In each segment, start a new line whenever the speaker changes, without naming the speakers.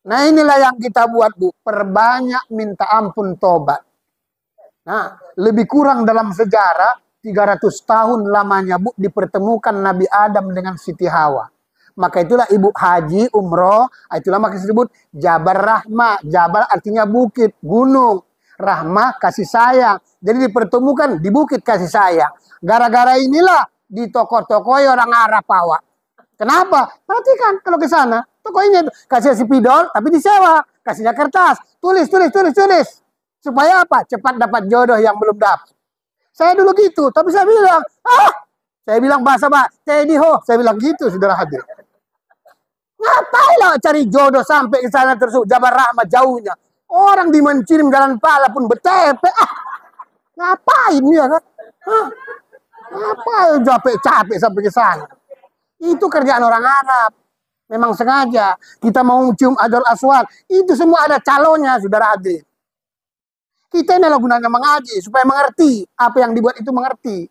Nah inilah yang kita buat, Bu. Perbanyak minta ampun tobat. Nah, lebih kurang dalam sejarah 300 tahun lamanya, Bu, dipertemukan Nabi Adam dengan Siti Hawa. Maka itulah Ibu haji, umroh, itulah maka disebut Jabar Rahmah. Jabar artinya bukit, gunung. Rahmah kasih sayang. Jadi dipertemukan di bukit kasih sayang. Gara-gara inilah di toko-toko orang Arab Pak. Kenapa? Perhatikan kalau ke sana, toko ini kasih spidol tapi disewa, kasihnya kertas, tulis. Supaya apa? Cepat dapat jodoh yang belum dapat. Saya dulu gitu, tapi saya bilang bahasa Teddy ho, saya bilang gitu, saudara hadir. Ngapain lah cari jodoh sampai ke sana terus Jabar Rahmah jauhnya. Orang di Mencirim Jalan Pala pun betepe. Ngapain ya kan? Ngapain capek sampai ke sana? Itu kerjaan orang Arab. Memang sengaja. Kita mau cium Hajar Aswad. Itu semua ada calonnya, saudara hadir. Kita ini adalah gunanya mengaji. Supaya mengerti. Apa yang dibuat itu mengerti.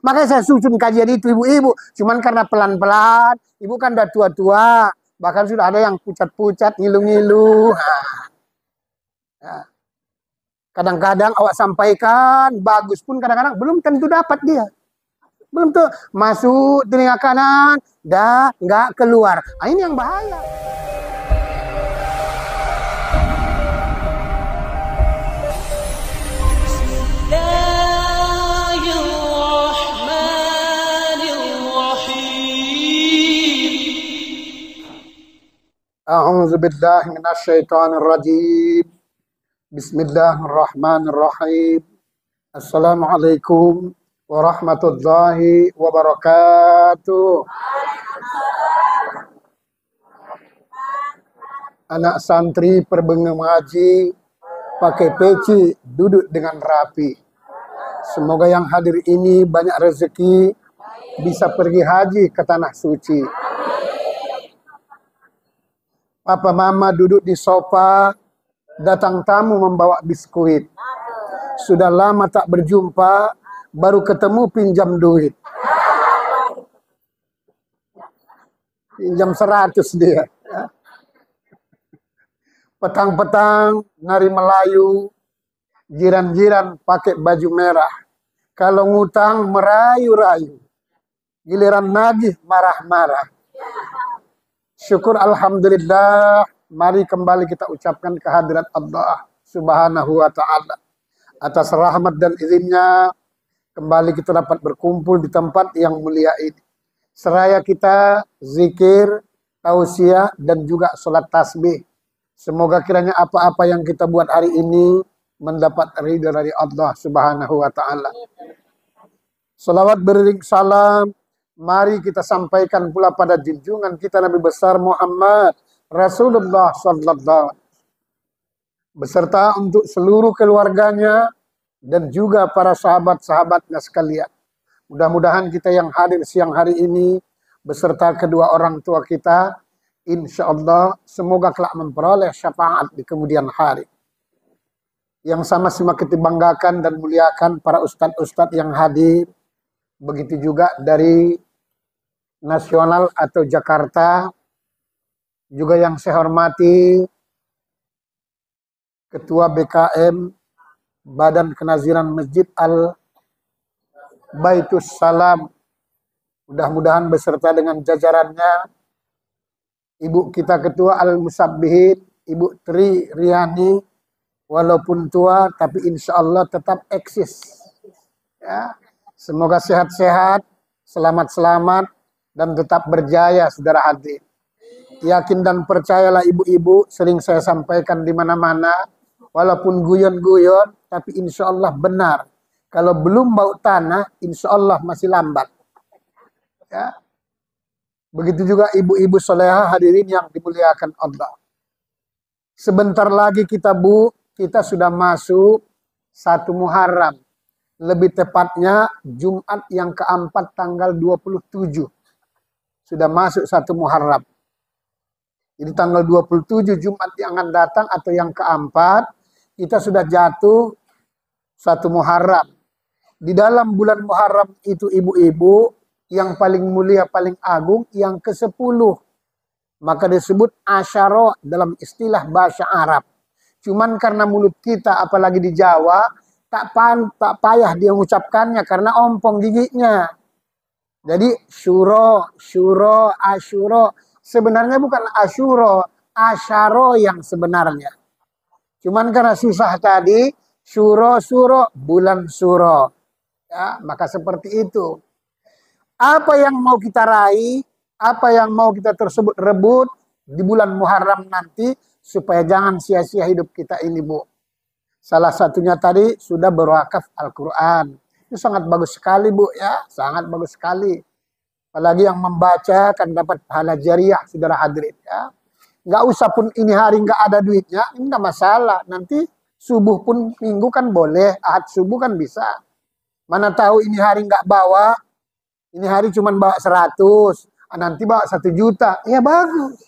Makanya saya susun kajian itu, ibu-ibu. Cuman karena pelan-pelan. Ibu kan udah tua-tua. Bahkan sudah ada yang pucat-pucat, ngilu-ngilu. Kadang-kadang awak sampaikan. Bagus pun kadang-kadang belum tentu dapat dia. Belum tuh masuk telinga kanan, dah nggak keluar. Nah, ini yang bahaya. A'udzu billahi minasyaitonir rajim. Bismillahirrahmanirrahim. Assalamualaikum warahmatullahi wabarakatuh. Anak santri perbenga mengaji pakai peci, duduk dengan rapi. Semoga yang hadir ini banyak rezeki, bisa pergi haji ke tanah suci. Papa mama duduk di sofa, datang tamu membawa biskuit. Sudah lama tak berjumpa, baru ketemu pinjam duit. Pinjam 100 dia. Petang-petang nari Melayu, jiran-jiran pakai baju merah. Kalau ngutang merayu-rayu, giliran nagih marah-marah. Syukur alhamdulillah, mari kembali kita ucapkan kehadirat Allah Subhanahu wa ta'ala. Atas rahmat dan izinnya, kembali kita dapat berkumpul di tempat yang mulia ini. Seraya kita zikir, tausiah, dan juga sholat tasbih. Semoga kiranya apa-apa yang kita buat hari ini mendapat ridha dari Allah Subhanahu wa ta'ala. Salawat beriring salam, mari kita sampaikan pula pada junjungan kita Nabi besar Muhammad Rasulullah sallallahu alaihi wasallam. Beserta untuk seluruh keluarganya dan juga para sahabat-sahabatnya sekalian. Mudah-mudahan kita yang hadir siang hari ini beserta kedua orang tua kita, insya Allah semoga kelak memperoleh syafaat di kemudian hari. Yang sama-sama kita banggakan dan muliakan para ustadz-ustadz yang hadir, begitu juga dari nasional atau Jakarta, juga yang saya hormati Ketua BKM Badan Kenaziran Masjid Al-Baitus Salam, mudah-mudahan beserta dengan jajarannya, Ibu kita Ketua Al-Musabbihin, Ibu Tri Riani, walaupun tua tapi insya Allah tetap eksis. Ya. Semoga sehat-sehat, selamat-selamat, dan tetap berjaya, saudara hadir. Yakin dan percayalah ibu-ibu, sering saya sampaikan di mana-mana, walaupun guyon-guyon, tapi insya Allah benar. Kalau belum bau tanah, insya Allah masih lambat. Ya. Begitu juga ibu-ibu solehah hadirin yang dimuliakan Allah. Sebentar lagi kita sudah masuk 1 Muharram. Lebih tepatnya Jumat yang keempat tanggal 27. Sudah masuk 1 Muharram. Jadi tanggal 27 Jumat yang akan datang atau yang keempat, kita sudah jatuh 1 Muharram. Di dalam bulan Muharram itu ibu-ibu, yang paling mulia, paling agung, yang ke-10. maka disebut asyara dalam istilah bahasa Arab. Cuman karena mulut kita, apalagi di Jawa, tak payah dia mengucapkannya karena ompong giginya. Jadi syuro, syuro, asyuro. Sebenarnya bukan asyuro, asyaro yang sebenarnya. Cuman karena susah tadi, syuro, suro, bulan suro. Ya, maka seperti itu. Apa yang mau kita raih, apa yang mau kita tersebut rebut di bulan Muharram nanti, supaya jangan sia-sia hidup kita ini, Bu. Salah satunya tadi sudah berwakaf Al-Quran. Itu sangat bagus sekali, Bu, ya. Sangat bagus sekali. Apalagi yang membaca kan dapat pahala jariah, saudara hadirin, ya. Nggak usah pun ini hari nggak ada duitnya, ini nggak masalah. Nanti subuh pun minggu kan boleh, ahad subuh kan bisa. Mana tahu ini hari nggak bawa, ini hari cuma bawa 100, nanti bawa 1 juta. Ya bagus.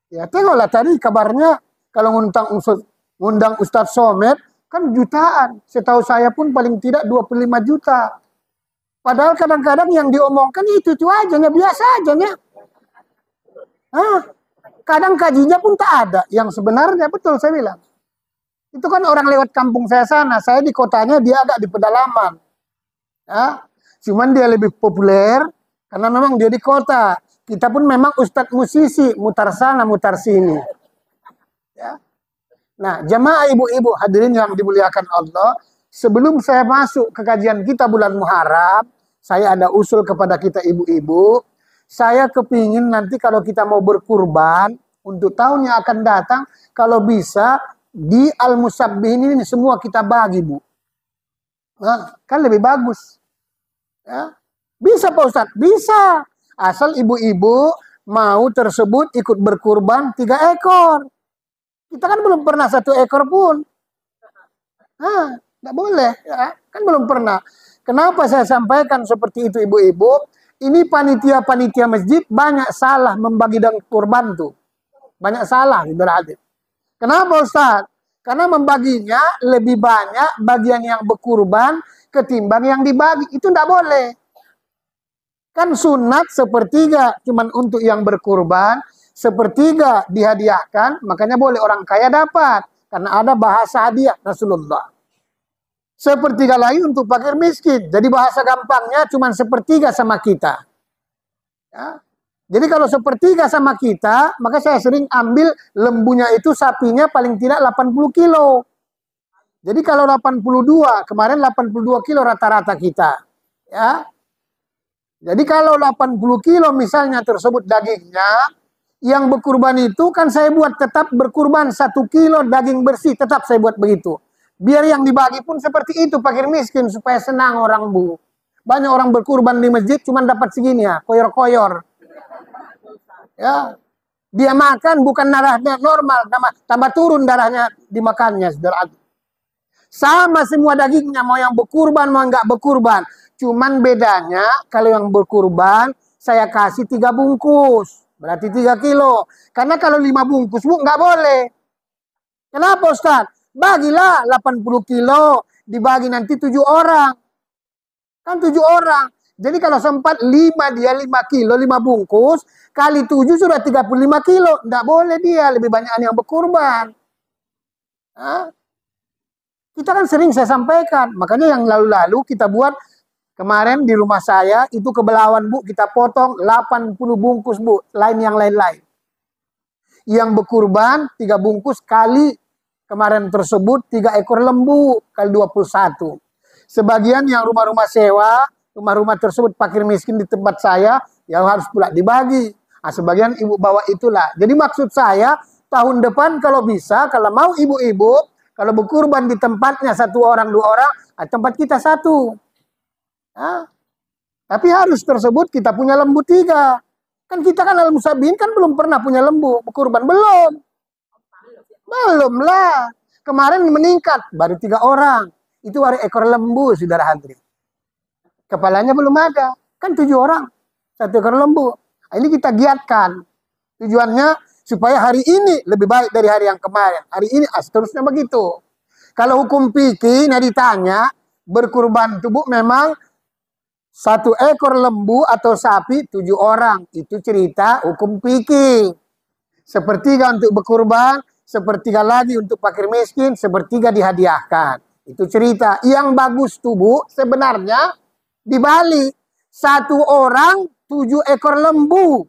Ya tengoklah tadi kabarnya kalau ngundang Ustadz Somad kan jutaan. Setahu saya pun paling tidak 25 juta. Padahal kadang-kadang yang diomongkan itu aja, nggak biasa aja. Kadang kajinya pun tak ada. Yang sebenarnya betul saya bilang. Itu kan orang lewat kampung saya sana. Saya di kotanya, dia agak di pedalaman. Ya. Cuman dia lebih populer karena memang dia di kota. Kita pun memang ustadz musisi, mutar sana, mutar sini. Ya. Nah, jamaah ibu-ibu hadirin yang dimuliakan Allah, sebelum saya masuk ke kajian kita bulan Muharram, saya ada usul kepada kita ibu-ibu. Saya kepingin nanti kalau kita mau berkurban untuk tahun yang akan datang, kalau bisa di Al-Musabbih ini semua kita bagi, Bu. Nah, kan lebih bagus. Ya. Bisa Pak Ustadz? Bisa. Asal ibu-ibu mau tersebut ikut berkurban 3 ekor. Kita kan belum pernah 1 ekor pun. Nah, nggak boleh. Ya. Kan belum pernah. Kenapa saya sampaikan seperti itu ibu-ibu? Ini panitia-panitia masjid banyak salah membagi dan kurban tuh. Banyak salah. Kenapa Ustadz? Karena membaginya lebih banyak bagian yang berkurban ketimbang yang dibagi. Itu tidak boleh. Kan sunat sepertiga cuman untuk yang berkurban, sepertiga dihadiahkan, makanya boleh orang kaya dapat. Karena ada bahasa hadiah Rasulullah. Sepertiga lagi untuk fakir miskin. Jadi bahasa gampangnya cuman sepertiga sama kita. Ya. Jadi kalau sepertiga sama kita, maka saya sering ambil lembunya itu sapinya paling tidak 80 kilo. Jadi kalau 82, kemarin 82 kilo rata-rata kita. Ya. Jadi kalau 80 kilo misalnya tersebut dagingnya, yang berkurban itu kan saya buat tetap berkurban 1 kilo daging bersih, tetap saya buat begitu. Biar yang dibagi pun seperti itu, fakir miskin, supaya senang orang, Bu. Banyak orang berkurban di masjid cuma dapat segini ya, koyor-koyor. Ya. Dia makan bukan darahnya normal, tambah turun darahnya dimakannya, saudara. Sama semua dagingnya, mau yang berkurban, mau nggak berkurban. Cuman bedanya, kalau yang berkurban, saya kasih 3 bungkus. Berarti 3 kilo. Karena kalau 5 bungkus, Bu, nggak boleh. Kenapa, Ustaz? Bagilah 80 kilo, dibagi nanti 7 orang. Kan 7 orang. Jadi kalau sempat 5 dia 5 kilo, 5 bungkus, kali 7 sudah 35 kilo. Nggak boleh dia, lebih banyak yang berkurban. Hah? Kita kan sering saya sampaikan, makanya yang lalu-lalu kita buat kemarin di rumah saya, itu kebelawan, Bu, kita potong 80 bungkus, Bu, yang lain-lain. Yang berkurban 3 bungkus kali kemarin tersebut 3 ekor lembu kali 21. Sebagian yang rumah-rumah sewa, rumah-rumah tersebut fakir miskin di tempat saya, yang harus pula dibagi. Nah, sebagian ibu bawa itulah. Jadi maksud saya, tahun depan kalau bisa, kalau mau ibu-ibu, kalau berkurban di tempatnya 1 orang, 2 orang, tempat kita 1. Ya. Tapi harus tersebut kita punya lembu 3. Kan kita kan Al-Musabbin kan belum pernah punya lembu berkurban. Belum. Belum lah. Kemarin meningkat, baru 3 orang. Itu baru ekor lembu, saudara hadirin. Kepalanya belum ada. Kan 7 orang. 1 ekor lembu. Nah, ini kita giatkan. Tujuannya supaya hari ini lebih baik dari hari yang kemarin. Hari ini seterusnya begitu. Kalau hukum fikih, nah ditanya, berkurban tubuh memang 1 ekor lembu atau sapi 7 orang. Itu cerita hukum fikih. Sepertiga untuk berkurban, sepertiga lagi untuk fakir miskin, sepertiga dihadiahkan. Itu cerita. Yang bagus tuh Bu, sebenarnya dibalik. 1 orang 7 ekor lembu.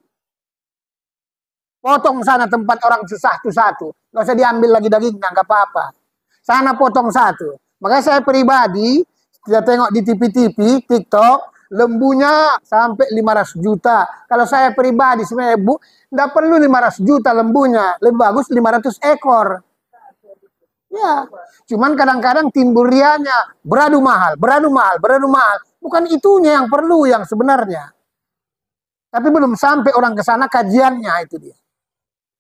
Potong sana tempat orang satu-satu. Nggak usah diambil lagi dagingnya, nggak apa-apa. Sana potong 1. Makanya saya pribadi, kita tengok di TV-TV, TikTok, lembunya sampai 500 juta. Kalau saya pribadi sebenarnya Bu, nggak perlu 500 juta lembunya. Lebih bagus 500 ekor. Ya, cuman kadang-kadang timbul rianya, beradu mahal, beradu mahal, beradu mahal. Bukan itunya yang perlu yang sebenarnya. Tapi belum sampai orang ke sana kajiannya itu dia.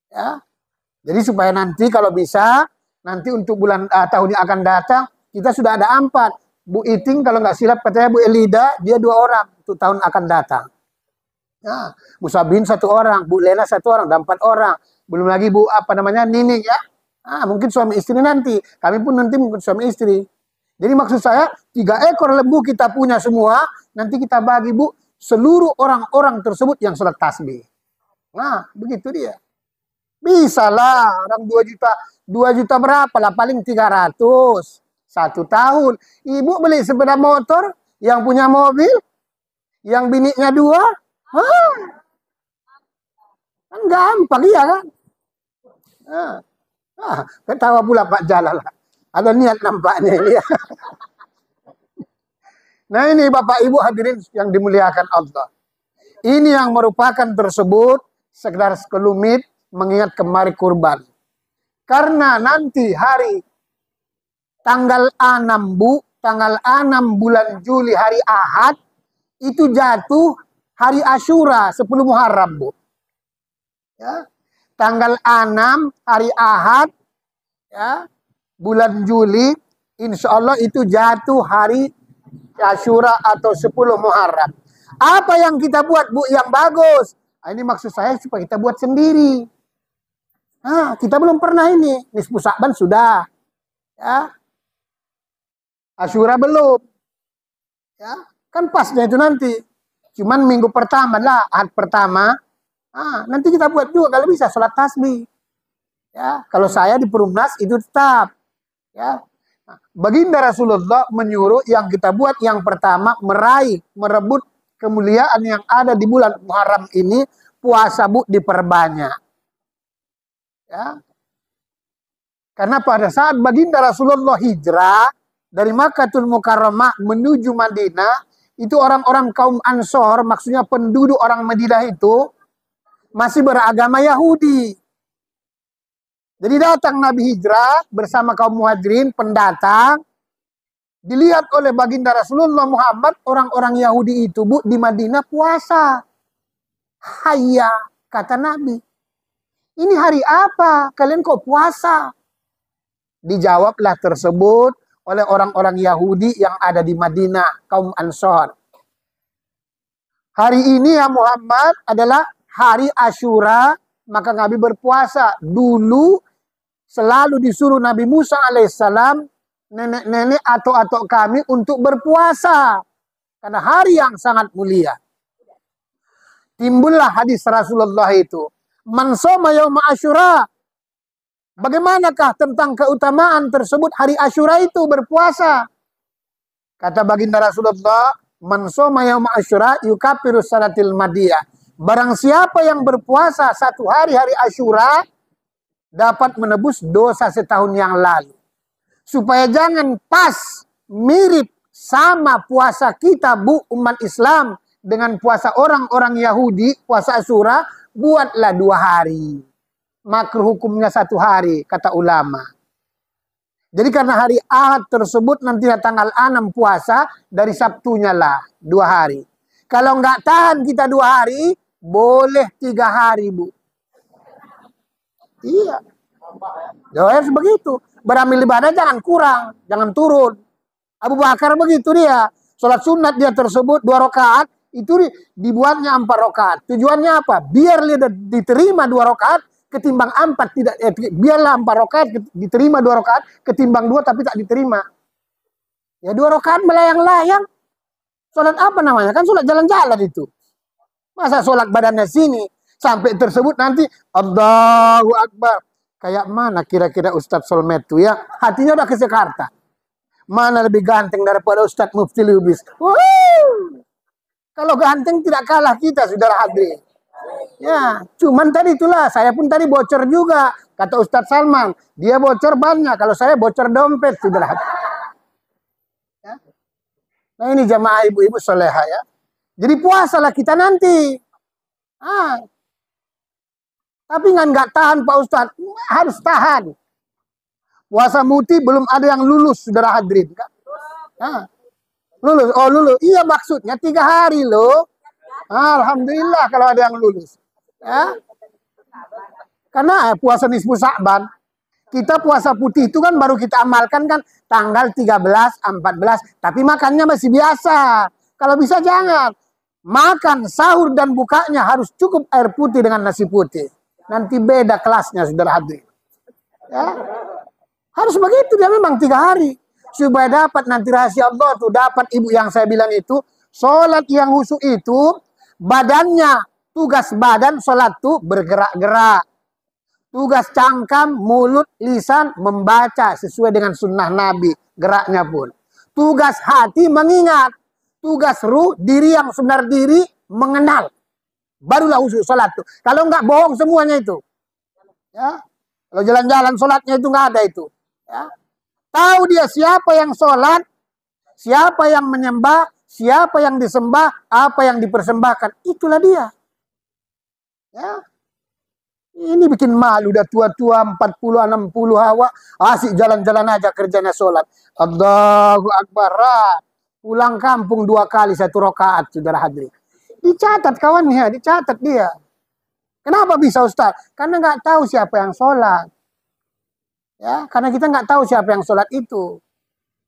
Ya. Jadi supaya nanti kalau bisa, nanti untuk bulan tahun yang akan datang, kita sudah ada 4. Bu Iting kalau nggak silap katanya Bu Elida, dia 2 orang untuk tahun akan datang. Ya. Bu Sabin 1 orang, Bu Lena 1 orang, dan 4 orang. Belum lagi Bu Nining ya. Mungkin suami istri nanti. Kami pun nanti mungkin suami istri. Jadi maksud saya 3 ekor lembu kita punya semua. Nanti kita bagi Bu seluruh orang-orang tersebut yang sholat tasbih. Nah begitu dia. Bisa lah orang 2 juta. 2 juta berapa lah? Paling 300. 1 tahun. Ibu beli sepeda motor. Yang punya mobil. Yang biniknya 2. Kan gampang ya kan. Ketawa pula Pak Jalal. Ada niat nampaknya ini. Nah ini Bapak Ibu hadirin yang dimuliakan Allah. Ini yang merupakan tersebut sekedar sekelumit mengingat kemari kurban. Karena nanti hari tanggal 6 Bu, tanggal 6 bulan Juli hari Ahad, itu jatuh hari Asyura 10 Muharram Bu. Ya. Tanggal 6 hari Ahad ya, bulan Juli, insya Allah itu jatuh hari Asyura atau 10 Muharram. Apa yang kita buat Bu yang bagus? Ini maksud saya supaya kita buat sendiri. Kita belum pernah ini. Nisfu Sa'ban sudah. Ya. Asyura belum. Ya. Kan pasnya itu nanti. Cuman minggu pertama lah, Ahad pertama. Nanti kita buat juga kalau bisa sholat tasbih. Ya, kalau saya di Perumnas itu tetap. Ya. Baginda Rasulullah menyuruh yang kita buat yang pertama meraih, merebut kemuliaan yang ada di bulan Muharram ini, puasa Bu diperbanyak. Ya. Karena pada saat baginda Rasulullah hijrah dari Makkahul Mukarramah menuju Madinah, itu orang-orang kaum Ansor, maksudnya penduduk orang Madinah itu masih beragama Yahudi. Jadi datang Nabi hijrah bersama kaum muhajirin, pendatang. Dilihat oleh baginda Rasulullah Muhammad, orang-orang Yahudi itu Bu di Madinah puasa. Hayya, kata Nabi. Ini hari apa? Kalian kok puasa? Dijawablah tersebut oleh orang-orang Yahudi yang ada di Madinah, kaum Ansor. Hari ini ya Muhammad adalah hari Asyura, maka Nabi berpuasa. Dulu selalu disuruh Nabi Musa alaihissalam, nenek-nenek atau kami untuk berpuasa. Karena hari yang sangat mulia. Timbullah hadis Rasulullah itu. Man shoma yauma Asyura. Bagaimanakah tentang keutamaan tersebut hari Asyura itu berpuasa? Kata baginda Rasulullah, man shoma yauma Asyura yukaffiru salatil madiyah. Barang siapa yang berpuasa 1 hari Asyura dapat menebus dosa setahun yang lalu. Supaya jangan pas mirip sama puasa kita Bu umat Islam dengan puasa orang-orang Yahudi, puasa Asyura, buatlah 2 hari. Makruh hukumnya 1 hari, kata ulama. Jadi karena hari Ahad tersebut nanti tanggal 6 puasa, dari Sabtunya lah 2 hari. Kalau nggak tahan kita 2 hari, boleh 3 hari Bu. Iya. Ya harus begitu. Beramal ibadah jangan kurang, jangan turun. Abu Bakar begitu dia. Sholat sunat dia tersebut 2 rakaat, itu dibuatnya 4 rakaat. Tujuannya apa? Biar dia diterima 2 rakaat, ketimbang 4 tidak. Biarlah 4 rakaat diterima 2 rakaat, ketimbang 2 tapi tak diterima. Ya 2 rakaat melayang-layang. Sholat apa namanya? Kan sholat jalan-jalan itu. Masa sholat badannya sini, sampai tersebut nanti, Allahu Akbar. Kayak mana kira-kira Ustadz Solmed itu ya? Hatinya udah ke Jakarta. Mana lebih ganteng daripada Ustadz Mufti Lubis? Wuh! Kalau ganteng tidak kalah kita, saudara hadirin. Ya, cuman tadi itulah, saya pun tadi bocor juga. Kata Ustadz Salman, dia bocor banyak. Kalau saya bocor dompet, saudara hadirin. Ya. Nah ini jamaah ibu-ibu soleha ya. Jadi puasalah kita nanti. Tapi nggak tahan Pak Ustadz. Harus tahan. Puasa muti belum ada yang lulus, saudara hadirin. Lulus. Oh lulus. Iya maksudnya 3 hari loh. Alhamdulillah kalau ada yang lulus. Ya. Karena puasa nisfu Sa'ban. Kita puasa putih itu kan baru kita amalkan kan tanggal 13, 14. Tapi makannya masih biasa. Kalau bisa jangan. Makan, sahur, dan bukanya harus cukup air putih dengan nasi putih. Nanti beda kelasnya, saudara hadirin. Ya. Harus begitu, dia memang 3 hari. Supaya dapat nanti rahasia Allah tuh. Dapat ibu yang saya bilang itu. Sholat yang khusyuk itu. Badannya, tugas badan sholat tuh bergerak-gerak. Tugas cangkam, mulut, lisan membaca sesuai dengan sunnah Nabi. Geraknya pun. Tugas hati mengingat. Tugas ruh, diri yang sebenar diri, mengenal. Barulah khusyuk sholat tuh. Kalau enggak bohong semuanya itu. Ya. Kalau jalan-jalan sholatnya itu enggak ada itu. Ya. Tahu dia siapa yang sholat, siapa yang menyembah, siapa yang disembah, apa yang dipersembahkan. Itulah dia. Ya. Ini bikin malu, udah tua-tua 40, 60 hawa. Asik jalan-jalan aja kerjanya sholat. Allahu Akbar. Pulang kampung 2 kali 1 rakaat, saudara hadirin. Dicatat kawannya, dicatat dia. Kenapa bisa Ustaz? Karena nggak tahu siapa yang sholat. Ya, karena kita nggak tahu siapa yang sholat itu.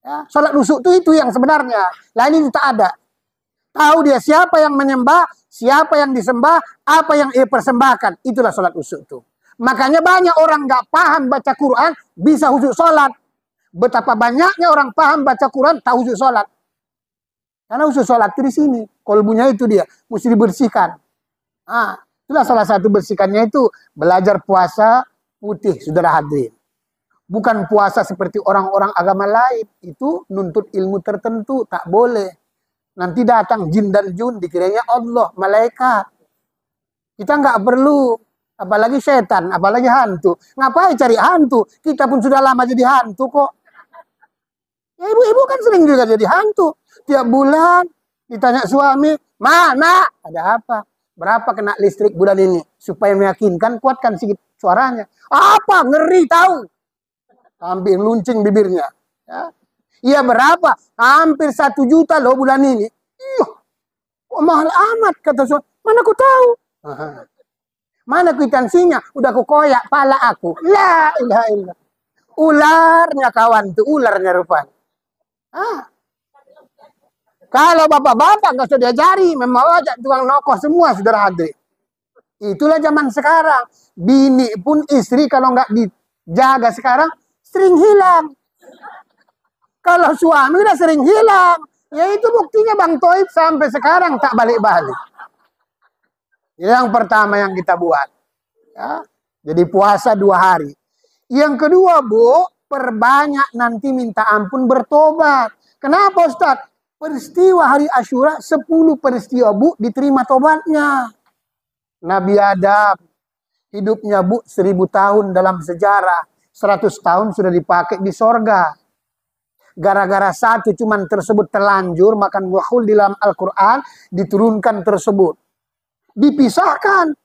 Ya, sholat nusuk itu yang sebenarnya. Lain itu tak ada. Tahu dia siapa yang menyembah, siapa yang disembah, apa yang ia persembahkan. Itulah sholat nusuk itu. Makanya banyak orang nggak paham baca Quran, bisa khusyuk sholat. Betapa banyaknya orang paham baca Quran, tak khusyuk sholat. Karena khusyuk sholat itu di sini. Kolbunya itu dia. Mesti dibersihkan. Itulah salah satu bersihkannya itu. Belajar puasa putih, saudara hadirin. Bukan puasa seperti orang-orang agama lain. Itu nuntut ilmu tertentu. Tak boleh. Nanti datang jin dan jun. Dikiranya Allah, malaikat. Kita nggak perlu. Apalagi setan, apalagi hantu. Ngapain cari hantu? Kita pun sudah lama jadi hantu kok. Ya ibu-ibu kan sering juga jadi hantu. Tiap bulan ditanya suami, mana? Ada apa? Berapa kena listrik bulan ini? Supaya meyakinkan, kuatkan sedikit suaranya. Apa? Ngeri tahu. Hampir luncing bibirnya. Ya. Iya berapa? Hampir 1 juta loh bulan ini. Ih, kok mahal amat kata suami. Mana aku tahu? Mana kwitansinya? Udah aku koyak pala aku. La ilaha illallah. Ularnya kawan tuh, ularnya rupanya. Kalau bapak-bapak nggak usah diajari, memang aja tukang nokoh semua, saudara hadirin. Itulah zaman sekarang. Bini pun istri kalau nggak dijaga sekarang, sering hilang. Kalau suami udah sering hilang, ya itu buktinya Bang Toib sampai sekarang tak balik-balik. Yang pertama yang kita buat. Ya. Jadi puasa 2 hari. Yang kedua, Bu, perbanyak nanti minta ampun bertobat. Kenapa Ustaz? Peristiwa hari Asyura 10 peristiwa Bu diterima tobatnya. Nabi Adam hidupnya Bu 1000 tahun dalam sejarah. 100 tahun sudah dipakai di sorga. Gara-gara satu cuman tersebut terlanjur makan wahul di dalam Al-Quran diturunkan tersebut. Dipisahkan.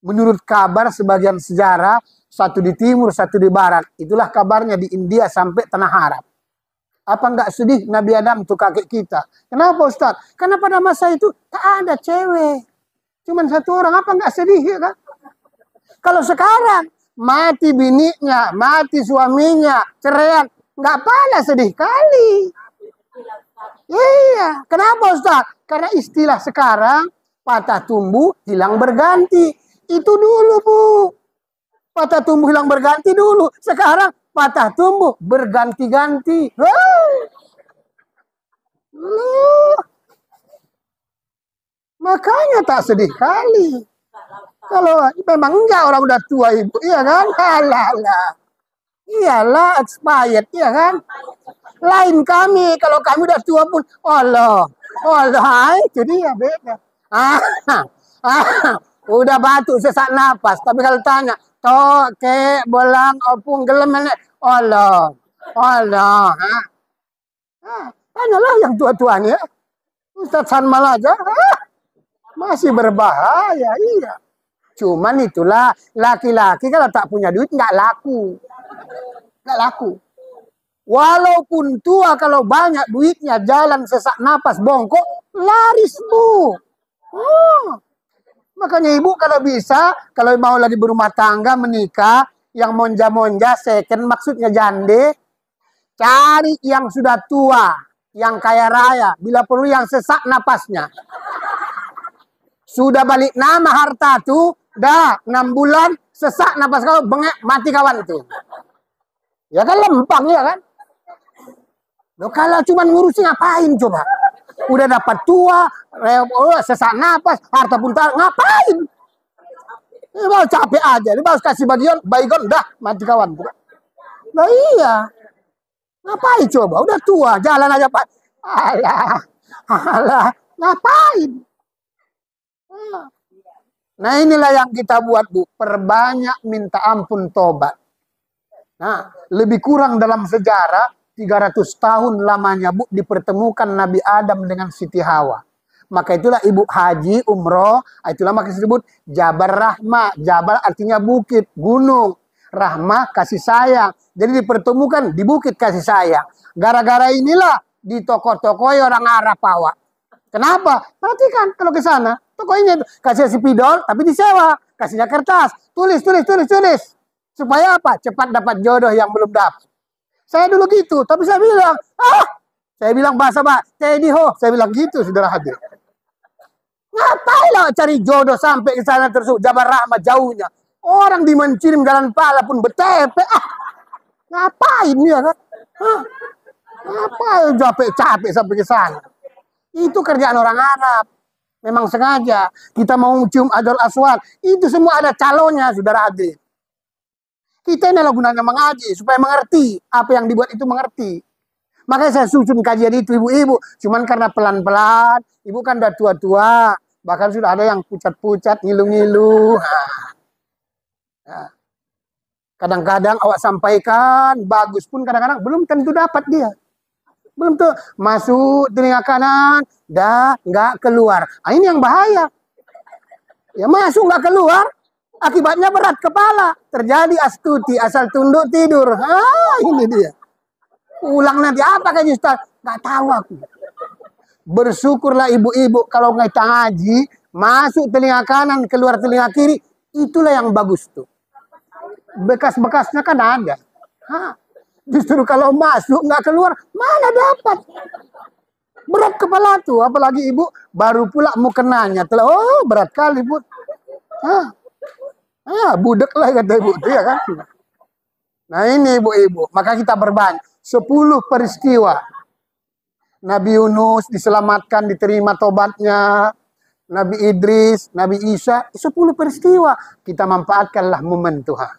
Menurut kabar sebagian sejarah, satu di timur, satu di barat. Itulah kabarnya di India sampai tanah Arab. Apa enggak sedih Nabi Adam itu kakek kita? Kenapa Ustaz? Karena pada masa itu tak ada cewek. Cuman 1 orang, apa enggak sedih ya kan? Kalau sekarang mati bininya, mati suaminya, ceraian, enggak pala sedih kali. Iya, kenapa Ustaz? Karena istilah sekarang patah tumbuh, hilang berganti. Itu dulu Bu. Patah tumbuh hilang berganti dulu. Sekarang patah tumbuh berganti-ganti. Loh, makanya tak sedih kali. Kalau memang enggak orang udah tua ibu, iya kan? Alah. Iyalah expired, iya kan? Lain kami, kalau kami udah tua pun, Allah, itu dia beda. Ah, udah batuk sesak napas, tapi kalau tanya, tok, kek, bolang, opung, gelem, Allah, tanyalah yang tua-tuanya. Ustaz Sanmal aja, masih berbahaya, iya. Cuman itulah, laki-laki kalau tak punya duit nggak laku. Nggak laku. Walaupun tua kalau banyak duitnya, jalan sesak napas bongkok, laris bu. Makanya ibu kalau bisa, kalau mau lagi berumah tangga, menikah, yang monja-monja, second maksudnya jande, cari yang sudah tua, yang kaya raya, bila perlu yang sesak napasnya. Sudah balik nama harta tuh, dah 6 bulan, sesak napas kau, bengek, mati kawan tuh. Ya kan lempang ya kan? Loh, kalau cuma ngurusin ngapain coba? Udah dapat tua, sesak napas, harta pun tak, ngapain? Ini mau capek aja, ini mau kasih baygon, dah mati kawan tuh. Nah iya, ngapain coba? Udah tua, jalan aja pak. Alah, ngapain? Nah inilah yang kita buat bu, perbanyak minta ampun tobat. Nah lebih kurang dalam sejarah 300 tahun lamanya bu dipertemukan Nabi Adam dengan Siti Hawa. Maka itulah ibu haji umroh, itulah maka disebut Jabar Rahmah. Jabar artinya bukit, gunung. Rahmah kasih sayang. Jadi dipertemukan di bukit kasih sayang. Gara-gara inilah di toko-toko orang Arab Awak. Kenapa? Perhatikan kalau ke sana, tokonya kasih spidol tapi disewa, kasihnya kertas, tulis. Supaya apa? Cepat dapat jodoh yang belum dapat. Saya dulu gitu, tapi saya bilang bahasa Tediho, saya bilang gitu, saudara hadir. Ngapain lah cari jodoh sampai ke sana terus, Jabar Rahmat jauhnya. Orang di Mencirim Jalan Pala pun betepe. Ngapain ya kan? Ngapain capek sampai ke sana? Itu kerjaan orang Arab. Memang sengaja. Kita mau cium Hajar Aswad. Itu semua ada calonnya, saudara hadir. Kita ini adalah gunanya mengaji. Supaya mengerti. Apa yang dibuat itu mengerti. Makanya saya susun kajian itu, ibu-ibu. Cuman karena pelan-pelan. Ibu kan udah tua-tua. Bahkan sudah ada yang pucat-pucat, ngilu-ngilu. Kadang-kadang awak sampaikan. Bagus pun kadang-kadang belum tentu dapat dia. Belum tuh masuk telinga kanan, dah nggak keluar. Ini yang bahaya. Ya masuk nggak keluar, akibatnya berat kepala. Terjadi astuti, asal tunduk tidur. Ini dia. Ulang nanti apa kan Ustaz? Nggak tahu aku. Bersyukurlah ibu-ibu kalau nggak ngaji, masuk telinga kanan, keluar telinga kiri. Itulah yang bagus tuh. Bekas-bekasnya kan ada. Justru kalau masuk nggak keluar, mana dapat? Berat kepala tuh, apalagi ibu baru pula mau kenanya. Oh berat kali bu. Budek lah kata ibu, ya kan? Nah ini ibu-ibu, maka kita berbanyak. 10 peristiwa. Nabi Yunus diselamatkan, diterima tobatnya. Nabi Idris, Nabi Isa, 10 peristiwa. Kita manfaatkanlah momen Tuhan.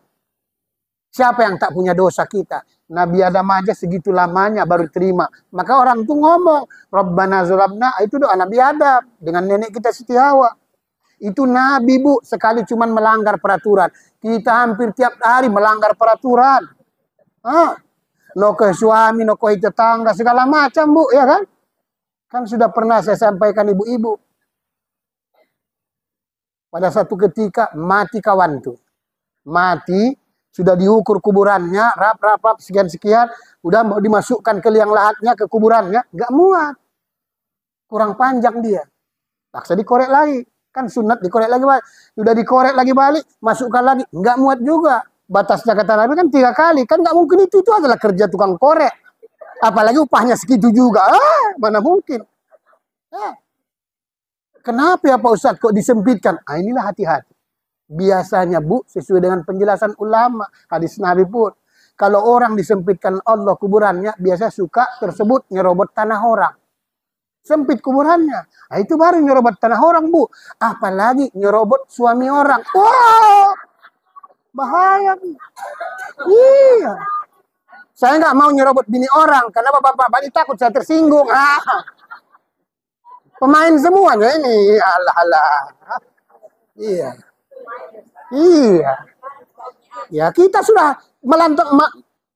Siapa yang tak punya dosa kita? Nabi Adam aja segitu lamanya baru terima. Maka orang tuh ngomong, Rabbana zulabna, itu doa Nabi Adam. Dengan nenek kita Siti Hawa. Itu Nabi bu, sekali cuman melanggar peraturan. Kita hampir tiap hari melanggar peraturan. Nokoh suami, nokoh tetangga, segala macam bu, ya kan? Kan sudah pernah saya sampaikan ibu-ibu. Pada satu ketika mati kawan tuh. Mati. Sudah diukur kuburannya, rap, sekian-sekian, udah mau dimasukkan ke liang lahatnya, ke kuburannya, nggak muat. Kurang panjang dia. Paksa dikorek lagi. Kan sunat dikorek lagi balik. Sudah dikorek lagi balik, masukkan lagi, nggak muat juga. Batasnya kata Nabi kan 3 kali. Kan nggak mungkin itu adalah kerja tukang korek. Apalagi upahnya segitu juga. Mana mungkin. Kenapa ya Pak Ustadz kok disempitkan? Inilah hati-hati. Biasanya bu, sesuai dengan penjelasan ulama, hadis Nabi pun, kalau orang disempitkan Allah kuburannya, biasa suka tersebut nyerobot tanah orang. Sempit kuburannya. Nah, itu baru nyerobot tanah orang, Bu. Apalagi nyerobot suami orang. Wow, bahaya, Bu. Iya. Saya nggak mau nyerobot bini orang, karena bapak-bapak ini takut saya tersinggung. Pemain semuanya ini. Alah. Iya. Iya. Ya, kita sudah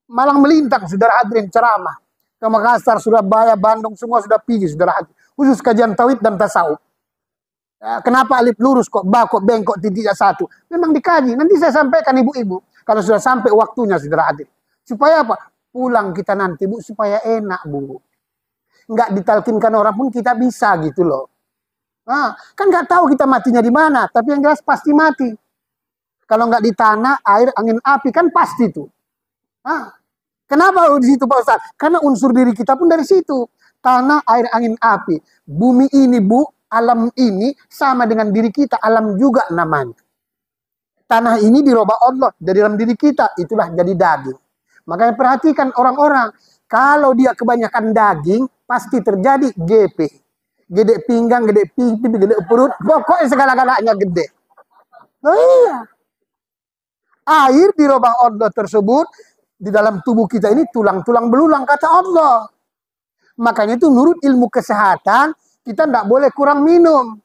malang melintang, saudara hadirin, ceramah. Ke Makassar, Surabaya, Bandung, semua sudah pergi, saudara hadirin. Khusus kajian tauhid dan tasawuf. Ya, kenapa alif lurus kok ba kok beng kok titiknya satu? Memang dikaji. Nanti saya sampaikan ibu-ibu kalau sudah sampai waktunya, saudara hadirin. Supaya apa? Pulang kita nanti, Bu, supaya enak, Bu. Nggak ditalkinkan orang pun kita bisa gitu loh. Nah, kan nggak tahu kita matinya di mana, tapi yang jelas pasti mati. Kalau nggak di tanah, air, angin, api kan pasti tuh. Nah, kenapa di situ, Pak Ustaz? Karena unsur diri kita pun dari situ. Tanah, air, angin, api. Bumi ini, Bu, alam ini sama dengan diri kita, alam juga namanya. Tanah ini dirubah Allah dari dalam diri kita, itulah jadi daging. Makanya perhatikan orang-orang, kalau dia kebanyakan daging, pasti terjadi GP. Gede pinggang, gede pipi, gede perut, pokoknya segala-galanya gede. Oh iya. Air dirubah Allah tersebut, di dalam tubuh kita ini tulang-tulang belulang, kata Allah. Makanya itu menurut ilmu kesehatan, kita tidak boleh kurang minum.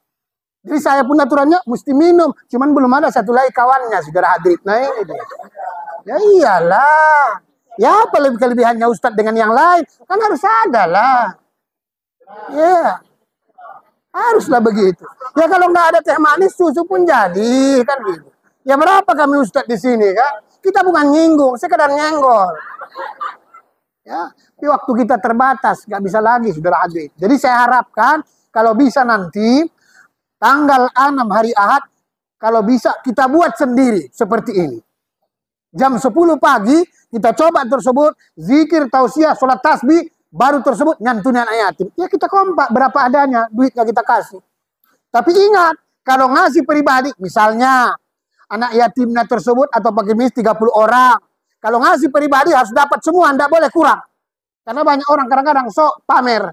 Jadi saya pun aturannya mesti minum. Cuman belum ada satu lagi kawannya, saudara hadirin. Nah ini. Ya iyalah. Ya apa kelebihannya Ustadz dengan yang lain? Kan harus ada lah. Ya. Haruslah begitu. Ya kalau nggak ada teh manis, susu pun jadi. Kan gitu. Ya berapa kami Ustadz di sini kan? Kita bukan nyinggung, sekedar nyenggol. Ya, tapi waktu kita terbatas, nggak bisa lagi, saudara hadirin. Jadi saya harapkan kalau bisa nanti tanggal 6 hari Ahad, kalau bisa kita buat sendiri seperti ini. Jam 10 pagi kita coba tersebut zikir, tausiah, sholat tasbih, baru tersebut nyantunin anak yatim. Ya kita kompak berapa adanya, duitnya kita kasih. Tapi ingat, kalau ngasih pribadi, misalnya anak yatimnya tersebut atau pengemis 30 orang. Kalau ngasih pribadi harus dapat semua, tidak boleh kurang. Karena banyak orang kadang-kadang sok pamer.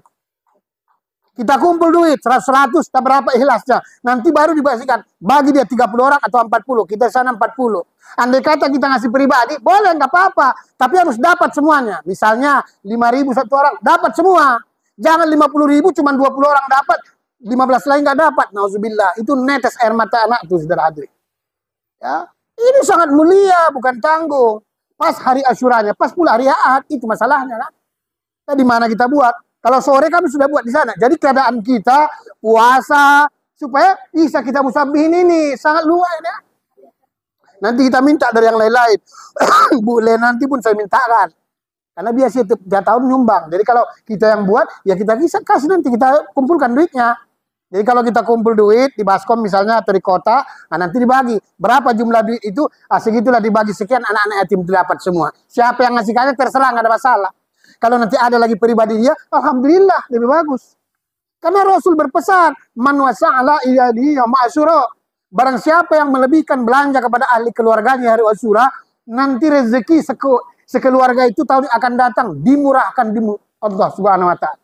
Kita kumpul duit 100, tak berapa ikhlasnya. Nanti baru dibagikan, bagi dia 30 orang atau 40, kita sana 40. Andai kata kita ngasih pribadi, boleh nggak apa-apa, tapi harus dapat semuanya. Misalnya 5.000 satu orang, dapat semua. Jangan 50.000 cuma 20 orang dapat, 15 lain nggak dapat. Nauzubillah, itu netes air mata anak tuh, saudara hadirin. Ya, ini sangat mulia, bukan tanggung. Pas hari Asyuranya, pas pula hari Ahad, itu masalahnya kan. Nah, di mana kita buat? Kalau sore kami sudah buat di sana. Jadi keadaan kita puasa supaya bisa kita musabihin ini sangat luas ya. Nanti kita minta dari yang lain-lain. Bu Le nanti pun saya mintakan. Karena biasa tiap tahun nyumbang. Jadi kalau kita yang buat, ya kita bisa kasih nanti kita kumpulkan duitnya. Jadi kalau kita kumpul duit di Baskom misalnya atau di kota, nah nanti dibagi. Berapa jumlah duit itu, segitulah dibagi sekian, anak-anak yatim dapat semua. Siapa yang ngasih kaya terserah, nggak ada masalah. Kalau nanti ada lagi pribadi dia, alhamdulillah lebih bagus. Karena Rasul berpesan, man wasa'ala iyadihi ma'asyura. Barang siapa yang melebihkan belanja kepada ahli keluarganya hari Asyura, nanti rezeki sekeluarga itu tahun akan datang dimurahkan di Allah Subhanahu wa taala.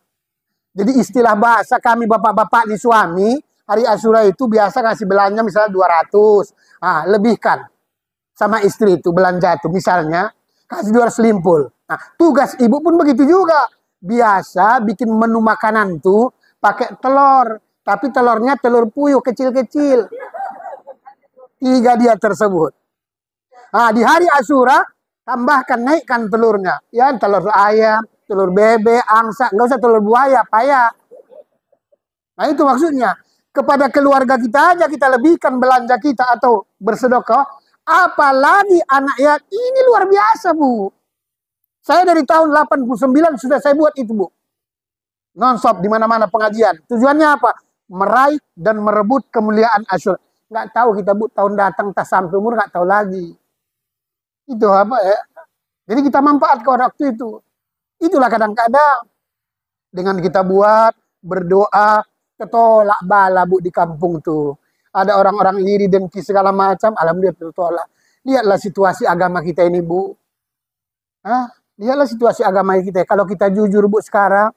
Jadi istilah bahasa kami bapak-bapak di suami, hari Asyura itu biasa ngasih belanja misalnya 200. Lebihkan sama istri itu belanja itu misalnya kasih 200 selimpul. Nah, tugas ibu pun begitu juga. Biasa bikin menu makanan tuh pakai telur. Tapi telurnya telur puyuh kecil-kecil. 3 dia tersebut. Nah, di hari Asyura, tambahkan, naikkan telurnya. Ya, telur ayam, telur bebek, angsa. Nggak usah telur buaya, payah. Nah, itu maksudnya. Kepada keluarga kita aja kita lebihkan belanja kita atau bersedekah. Apalagi anak yatim. Ini luar biasa, Bu. Saya dari tahun 89 sudah saya buat itu, Bu. Non-stop di mana-mana pengajian. Tujuannya apa? Meraih dan merebut kemuliaan Asyura. Nggak tahu kita, Bu, tahun datang tak sampai umur nggak tahu lagi. Itu apa ya? Jadi kita manfaatkan waktu itu. Itulah kadang-kadang dengan kita buat berdoa ketolak bala, Bu, di kampung tuh. Ada orang-orang iri dengki segala macam, alhamdulillah tertolak. Lihatlah situasi agama kita ini, Bu. Lihatlah situasi agama kita. Kalau kita jujur, Bu, sekarang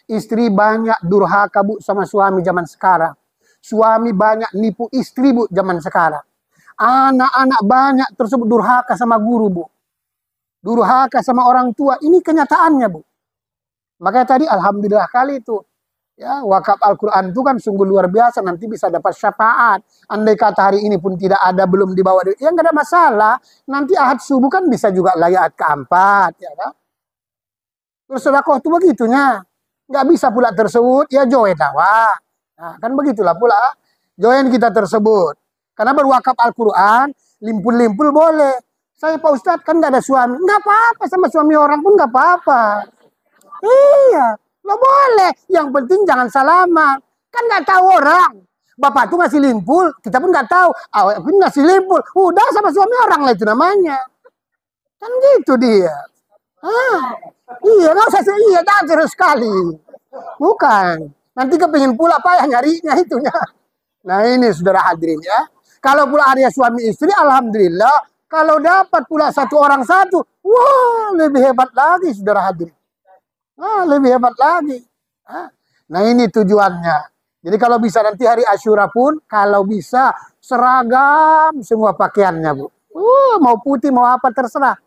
Istri banyak durhaka, Bu, sama suami zaman sekarang. Suami banyak nipu istri, Bu, zaman sekarang. Anak-anak banyak tersebut durhaka sama guru, Bu. Durhaka sama orang tua. Ini kenyataannya, Bu. Makanya tadi alhamdulillah kali itu. Ya, wakaf Al-Quran itu kan sungguh luar biasa. Nanti bisa dapat syafaat. Andai kata hari ini pun tidak ada, belum dibawa. Ya nggak ada masalah. Nanti ahad subuh kan bisa juga layat keempat. Ya kan? Terus sedekah itu begitunya. Nggak bisa pula tersebut. Ya join dakwah. Nah, kan begitulah pula. Join kita tersebut. Karena berwakaf Al-Quran. Limpul-limpul boleh. Saya Pak Ustadz kan nggak ada suami. Nggak apa-apa, sama suami orang pun nggak apa-apa. Iya. Lo boleh, yang penting jangan salaman. Kan nggak tahu orang. Bapak tuh ngasih limpul, kita pun nggak tahu. Awak pun ngasih limpul, udah sama suami orang lah itu namanya. Kan gitu dia. Iya, nggak usah iya, jangan terus sekali. Bukan. Nanti kepingin pula apa yang nyarinya itunya. Nah ini saudara hadirin ya. Kalau pula ada suami istri, alhamdulillah. Kalau dapat pula satu orang satu, wah lebih hebat lagi saudara hadirin. Lebih hebat lagi. Nah ini tujuannya. Jadi kalau bisa nanti hari Asyura pun, kalau bisa seragam semua pakaiannya, Bu. Mau putih, mau apa terserah.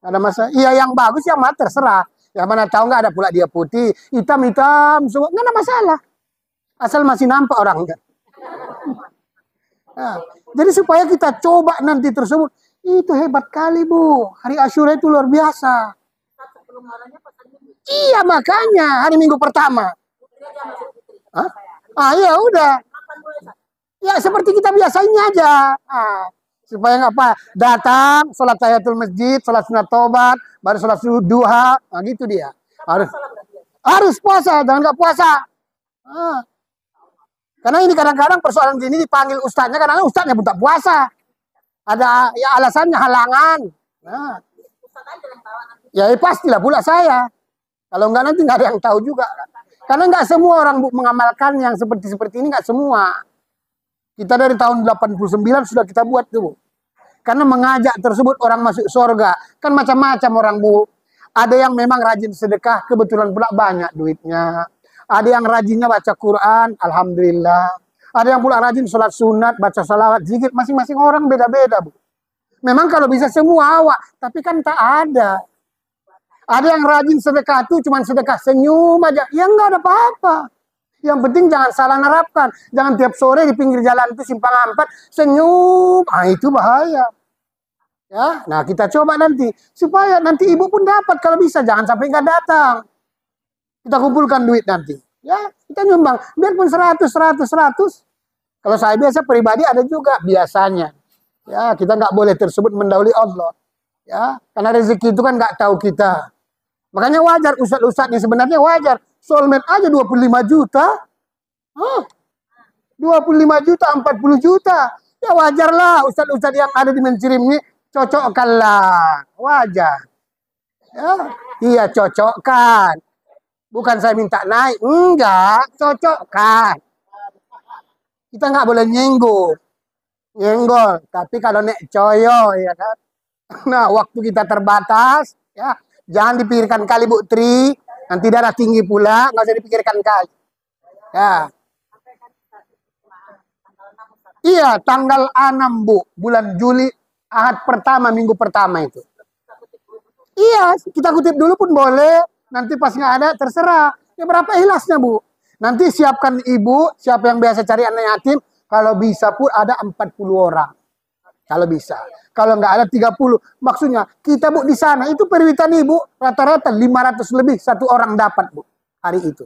Ada masalah. Iya yang bagus, yang mana terserah. Yang mana tahu nggak ada pula dia putih, hitam-hitam, semua nggak ada masalah. Asal masih nampak orangnya. Jadi supaya kita coba nanti tersebut, itu hebat kali, Bu. Hari Asyura itu luar biasa. Iya makanya hari Minggu pertama. Ya udah. Ya seperti kita biasanya aja. Supaya nggak apa, datang, sholat tahiyatul masjid, sholat sunat tobat, baru sholat duha, gitu dia. Harus puasa, jangan nggak puasa. Karena ini kadang-kadang persoalan gini dipanggil ustadznya, kadang-kadang ustadznya pun tak puasa. Ada ya alasannya halangan. Ya pastilah pula saya. Kalau enggak nanti nggak ada yang tahu juga. Karena nggak semua orang, Bu, mengamalkan yang seperti ini, nggak semua. Kita dari tahun 89 sudah kita buat tuh, Bu. Karena mengajak tersebut orang masuk surga. Kan macam-macam orang, Bu. Ada yang memang rajin sedekah, kebetulan pula banyak duitnya. Ada yang rajinnya baca Quran, alhamdulillah. Ada yang pula rajin sholat sunat, baca salawat, zikir. Masing-masing orang beda-beda, Bu. Memang kalau bisa semua awak, tapi kan tak ada. Ada yang rajin sedekah itu cuma sedekah senyum aja. Ya enggak ada apa-apa. Yang penting jangan salah nerapkan. Jangan tiap sore di pinggir jalan itu simpang 4 senyum. Itu bahaya. Ya, nah kita coba nanti supaya nanti ibu pun dapat kalau bisa. Jangan sampai nggak datang. Kita kumpulkan duit nanti. Ya, kita nyumbang. Biarpun 100. Kalau saya biasa pribadi ada juga biasanya. Ya, kita nggak boleh tersebut mendahului Allah. Ya, karena rezeki itu kan nggak tahu kita. Makanya wajar ustadz-ustadz ini sebenarnya wajar. Soulmate aja 25 juta. 25 juta, 40 juta. Ya wajarlah ustadz-ustadz yang ada di Mencirim ini cocokkanlah. Wajar. Ya, iya cocokkan. Bukan saya minta naik. Enggak, cocokkan. Kita nggak boleh nyenggol. Tapi kalau nek coyo, ya kan. Nah, waktu kita terbatas, ya. Jangan dipikirkan kali, Bu Tri. Nanti darah tinggi pula, nggak usah dipikirkan kali. Ya. Iya, tanggal 6, Bu. Bulan Juli, ahad pertama, minggu pertama itu. Iya, kita kutip dulu pun boleh. Nanti pas nggak ada, terserah. Ya berapa ikhlasnya, Bu. Nanti siapkan ibu, siapa yang biasa cari anak yatim. Kalau bisa pun ada 40 orang. Kalau bisa. Kalau nggak ada 30. Maksudnya kita, Bu, di sana itu perwitan ibu rata-rata 500 lebih satu orang dapat, Bu, hari itu.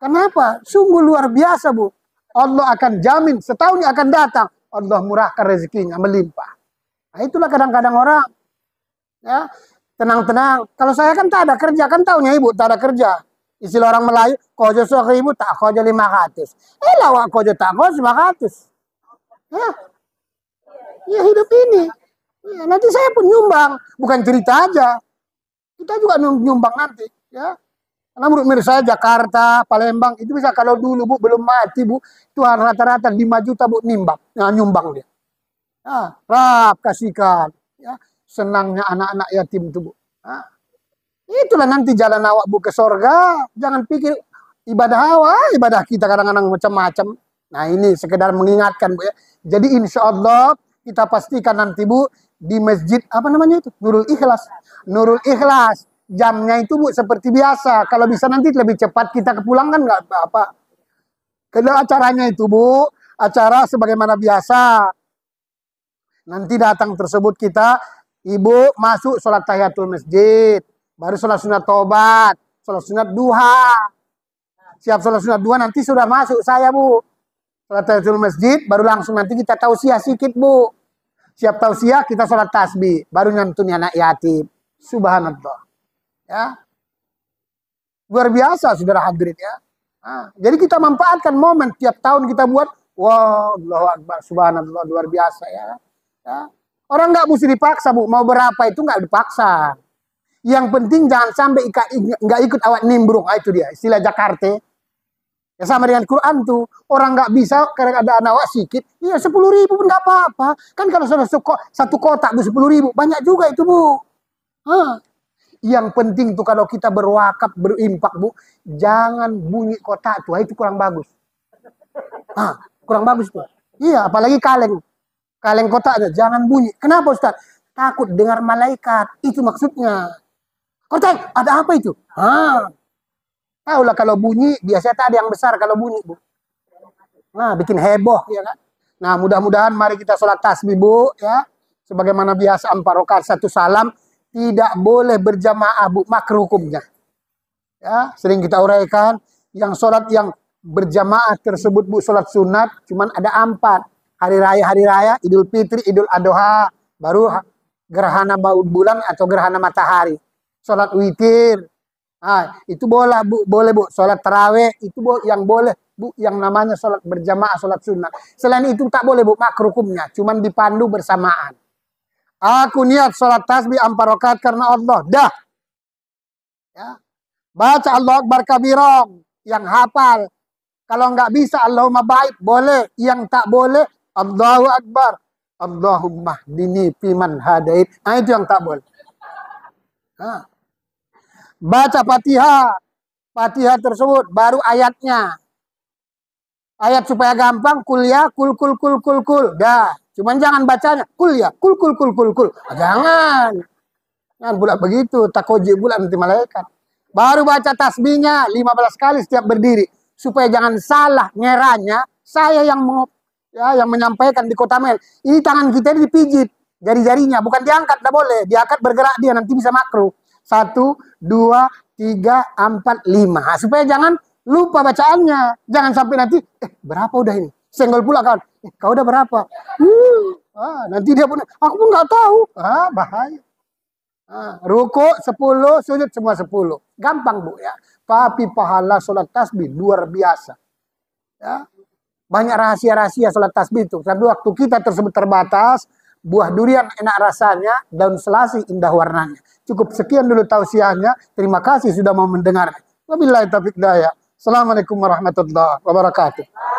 Kenapa? Sungguh luar biasa, Bu. Allah akan jamin setahun yang akan datang. Allah murahkan rezekinya melimpah. Nah, itulah kadang-kadang orang. Ya, tenang-tenang. Kalau saya kan tak ada kerja, kan tahunya ibu tak ada kerja. Istilah orang Melayu, kojo sok ibu tak kojo 500. Lawak kojo tak kojo 500. Ya hidup ini. Ya, nanti saya pun nyumbang, bukan cerita aja. Kita juga nyumbang nanti, ya. Karena menurut saya Jakarta, Palembang itu bisa kalau dulu, Bu, belum mati, Bu, itu rata-rata 5 juta, Bu, nyumbang dia. Ya, kasihkan, ya. Senangnya anak-anak yatim itu, Bu. Itulah nanti jalan awak bu ke sorga. Jangan pikir ibadah awak, ibadah kita kadang-kadang macam-macam. Nah ini sekedar mengingatkan bu ya. Jadi insya Allah kita pastikan nanti bu di masjid apa namanya itu Nurul Ikhlas. Nurul Ikhlas jamnya itu bu seperti biasa. Kalau bisa nanti lebih cepat kita kepulangkan nggak apa-apa. Kalau acaranya itu bu acara sebagaimana biasa. Nanti datang tersebut kita ibu masuk sholat tahiyatul masjid, baru sholat sunat tobat, sholat sunat duha. Siap sholat sunat duha nanti sudah masuk saya bu. Sholat tahiyatul masjid, baru langsung nanti kita tausiah sedikit bu. Siap tausiah kita sholat tasbih, baru nyantuni anak yatim. Subhanallah. Ya, luar biasa saudara hadirin ya. Nah, jadi kita manfaatkan momen tiap tahun kita buat. Wah, Allahu Akbar, subhanallah, luar biasa ya. Ya. Orang nggak mesti dipaksa bu, mau berapa itu nggak dipaksa. Yang penting jangan sampai nggak ikut awak nimbrung. Itu dia istilah Jakarta. Ya sama dengan Quran tuh. Orang nggak bisa karena ada anak awak sikit. Iya 10.000 pun nggak apa-apa. Kan kalau satu kotak bu 10.000 banyak juga itu bu. Yang penting tuh kalau kita berwakaf berimpak bu, jangan bunyi kotak tuh. Itu kurang bagus. Kurang bagus tuh. Iya apalagi kaleng. Kaleng kotaknya jangan bunyi. Kenapa Ustaz? Takut dengar malaikat. Itu maksudnya. Kotak, ada apa itu? Tahulah kalau bunyi, biasanya tak ada yang besar kalau bunyi, Bu. Nah, bikin heboh, ya kan? Nah, mudah-mudahan mari kita sholat tasbih, Bu, ya. Sebagaimana biasa 4 rakaat 1 salam, tidak boleh berjamaah, Bu, makruh hukumnya. Ya, sering kita uraikan, yang sholat yang berjamaah tersebut, Bu, sholat sunat, cuman ada 4. Hari raya, Idul Fitri, Idul Adha, baru gerhana bulan atau gerhana matahari. Sholat witir, itu boleh bu. Sholat taraweh itu yang boleh bu, yang namanya sholat berjamaah, sholat sunnah. Selain itu tak boleh bu, makruh hukumnya, cuman dipandu bersamaan. Aku niat sholat tasbih 4 rakaat karena Allah, dah. Ya. Baca Allah Akbar kabirong, yang hafal. Kalau nggak bisa Allahumma baik, boleh. Yang tak boleh Allahu Akbar. Allahumma hdini fiman hadait. Itu yang tak boleh. Baca Fatihah. Fatihah tersebut baru ayatnya. Ayat supaya gampang, kul ya, kul. Dah. Cuman jangan bacanya kul ya, kul. Jangan. Jangan pula begitu, takoji pula nanti malaikat. Baru baca tasbihnya 15 kali setiap berdiri. Supaya jangan salah ngeranya, saya yang menyampaikan di kota Mel. Ini tangan kita ini dipijit, jari-jarinya, bukan diangkat, tidak boleh. Diangkat bergerak dia, nanti bisa makruh. 1, 2, 3, 4, 5. Supaya jangan lupa bacaannya. Jangan sampai nanti, berapa udah ini? Senggol pula kawan. Kau udah berapa? Nanti dia pun, aku pun nggak tahu. Bahaya. Ruku 10, sujud semua 10. Gampang bu ya. Tapi pahala sholat tasbih luar biasa. Ya. Banyak rahasia-rahasia sholat tasbih itu. Karena waktu kita tersebut terbatas, buah durian enak rasanya, daun selasi indah warnanya. Cukup sekian dulu tausiahnya. Terima kasih sudah mau mendengar. Wabillahi taufiq hidayah. Assalamualaikum warahmatullahi wabarakatuh.